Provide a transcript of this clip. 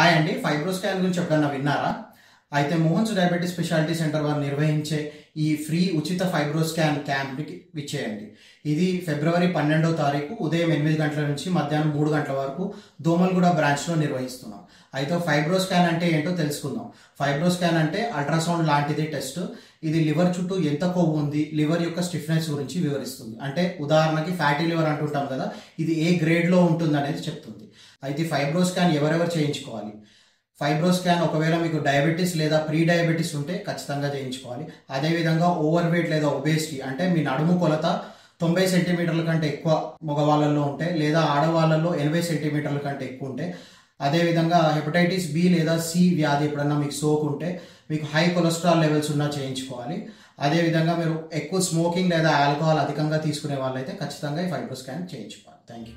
Hi అండి. FibroScan గురించి ఎప్పుడన్నా విన్నారా? అయితే మోహన్స్ డయాబెటిస్ స్పెషాలిటీ సెంటర్ వారు నిర్వహించే ఈ ఫ్రీ ఉచిత ఫైబ్రోస్కాన్ క్యాంప్కి విచ్చేయండి. ఇది ఫిబ్రవరి 12వ తారీఖు ఉదయం 8 గంటల నుంచి మధ్యాహ్నం 3 గంటల వరకు దోమల్గూడ బ్రాంచ్లో నిర్వహిస్తున్నాం. అయితే ఫైబ్రోస్కాన్ అంటే ఏంటో తెలుసుకుందాం. ఫైబ్రోస్కాన్ అంటే అల్ట్రాసౌండ్ లాంటిది టెస్ట్. ఇది లివర్ చుట్టూ ఎంత కొవ్వు ఉంది, లివర్ యొక్క స్టిఫ్నెస్ గురించి వివరిస్తుంది. అంటే ఉదాహరణకి ఫ్యాటీ లివర్ అంటుంటాం కదా, ఇది ఏ గ్రేడ్లో ఉంటుంది అనేది చెప్తుంది. అయితే ఫైబ్రోస్కాన్ ఎవరెవరు చేయించుకోవాలి? ఫైబ్రోస్కాన్ ఒకవేళ మీకు డయాబెటీస్ లేదా ప్రీ డయాబెటీస్ ఉంటే ఖచ్చితంగా చేయించుకోవాలి. అదేవిధంగా ఓవర్ వెయిట్ లేదా ఒబేసిటీ అంటే మీ నడుము కొలత 90 సెంటీమీటర్ల కంటే ఎక్కువ మగవాళ్ళల్లో ఉంటే, లేదా ఆడవాళ్ళల్లో 80 సెంటీమీటర్ల కంటే ఎక్కువ ఉంటే, అదేవిధంగా హెపటైటిస్ బి లేదా సి వ్యాధి ఎప్పుడన్నా మీకు సోకుంటే, మీకు హై కొలెస్ట్రాల్ లెవెల్స్ ఉన్నా చేయించుకోవాలి. అదేవిధంగా మీరు ఎక్కువ స్మోకింగ్ లేదా ఆల్కహాల్ అధికంగా తీసుకునే వాళ్ళైతే ఖచ్చితంగా ఈ ఫైబ్రోస్కాన్ చేయించుకోవాలి. Thank you.